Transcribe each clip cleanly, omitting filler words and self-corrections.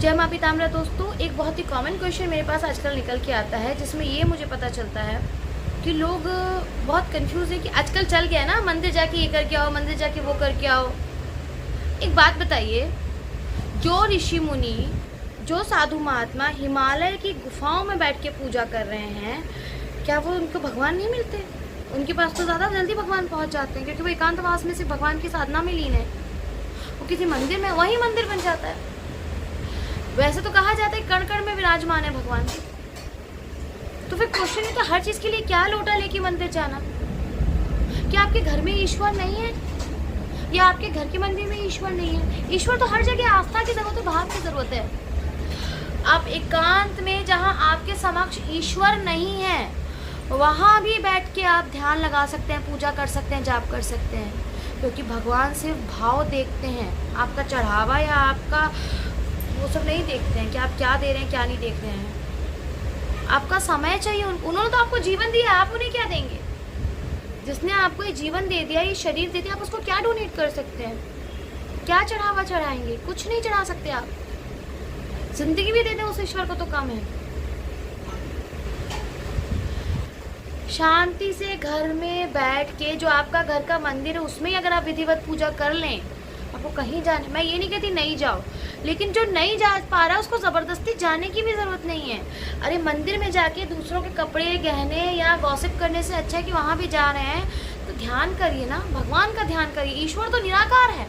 जय माँ पीताम्बरा। दोस्तों, एक बहुत ही कॉमन क्वेश्चन मेरे पास आजकल निकल के आता है, जिसमें ये मुझे पता चलता है कि लोग बहुत कंफ्यूज है कि आजकल चल गया ना, मंदिर जाके ये करके आओ, मंदिर जाके वो करके आओ। एक बात बताइए, जो ऋषि मुनि, जो साधु महात्मा हिमालय की गुफाओं में बैठ के पूजा कर रहे हैं, क्या वो उनको भगवान नहीं मिलते? उनके पास तो ज़्यादा जल्दी भगवान पहुंच जाते हैं, क्योंकि वो एकांतवास में से भगवान की साधना में लीन है। वो किसी मंदिर में वही मंदिर बन जाता है। वैसे तो कहा जाता है कण कण में विराजमान है भगवान। तो फिर क्वेश्चन है, तो हर चीज के लिए क्या लोटा लेके मंदिर जाना? क्या आपके घर में ईश्वर नहीं है, या आपके घर के मंदिर में ईश्वर नहीं है? ईश्वर तो हर जगह आस्था की जरूरत है, भाव की जरूरत है। आप एकांत में जहाँ आपके समक्ष ईश्वर नहीं है, वहाँ भी बैठ के आप ध्यान लगा सकते हैं, पूजा कर सकते हैं, जाप कर सकते हैं, क्योंकि भगवान सिर्फ भाव देखते हैं। आपका चढ़ावा या आपका वो सब नहीं देखते हैं कि आप क्या दे रहे हैं, क्या नहीं देख रहे हैं। आपका समय चाहिए। उन्होंने तो आपको जीवन दिया, आप उन्हें क्या देंगे? जिसने आपको ये जीवन दे दिया, ये शरीर दे दिया, आप उसको क्या डोनेट कर सकते हैं? क्या चढ़ावा चढ़ाएंगे? कुछ नहीं चढ़ा सकते आप। जिंदगी भी दे दें उस ईश्वर को तो कम है। शांति से घर में बैठ के, जो आपका घर का मंदिर है, उसमें ही अगर आप विधिवत पूजा कर लें, आपको कहीं जाने, मैं ये नहीं कहती नहीं जाओ, लेकिन जो नहीं जा पा रहा है उसको ज़बरदस्ती जाने की भी ज़रूरत नहीं है। अरे मंदिर में जाके दूसरों के कपड़े गहने या गॉसिप करने से अच्छा है कि वहाँ भी जा रहे हैं तो ध्यान करिए ना, भगवान का ध्यान करिए। ईश्वर तो निराकार है,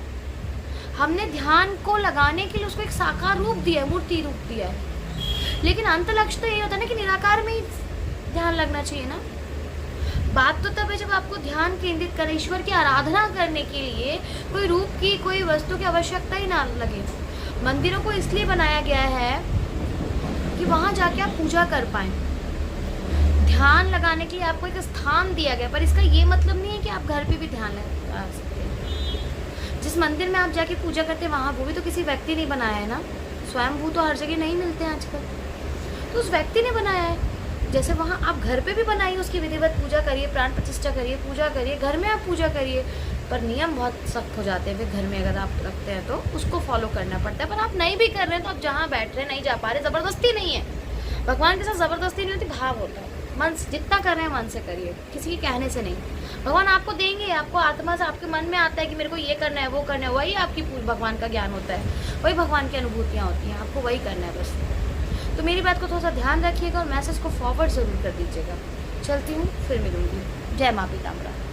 हमने ध्यान को लगाने के लिए उसको एक साकार रूप दिया है, मूर्ति रूप दिया है, लेकिन अंत लक्ष्य तो यही होता है ना कि निराकार में ही ध्यान लगना चाहिए ना। बात तो तब है जब आपको ध्यान केंद्रित कर, ईश्वर की आराधना करने के लिए कोई रूप की, कोई वस्तु की आवश्यकता ही ना लगे। मंदिरों को इसलिए बनाया गया है कि वहाँ जाके आप पूजा कर पाएं, ध्यान लगाने के लिए आपको एक स्थान दिया गया। पर इसका ये मतलब नहीं है कि आप घर पे भी ध्यान लगा सकते हैं। जिस मंदिर में आप जाके पूजा करते हैं, वहाँ वो भी तो किसी व्यक्ति ने बनाया है ना। स्वयंभू तो हर जगह नहीं मिलते हैं आजकल, तो उस व्यक्ति ने बनाया है। जैसे वहाँ आप घर पे भी बनाइए, उसकी विधिवत पूजा करिए, प्राण प्रतिष्ठा करिए, पूजा करिए, घर में आप पूजा करिए। पर नियम बहुत सख्त हो जाते हैं फिर घर में अगर आप रखते हैं तो उसको फॉलो करना पड़ता है। पर आप नहीं भी कर रहे हैं तो आप जहाँ बैठ रहे हैं, नहीं जा पा रहे, ज़बरदस्ती नहीं है। भगवान के साथ ज़बरदस्ती नहीं होती, भाव होता है। मन जितना कर रहे हैं मन से करिए, किसी के कहने से नहीं। भगवान आपको देंगे, आपको आत्मा से, आपके मन में आता है कि मेरे को ये करना है, वो करना है, वही आपकी भगवान का ज्ञान होता है, वही भगवान की अनुभूतियाँ होती हैं। आपको वही करना है बस। तो मेरी बात को थोड़ा सा ध्यान रखिएगा और मैसेज को फॉरवर्ड ज़रूर कर दीजिएगा। चलती हूँ, फिर मिलूँगी। जय माँ पीताम्बरा।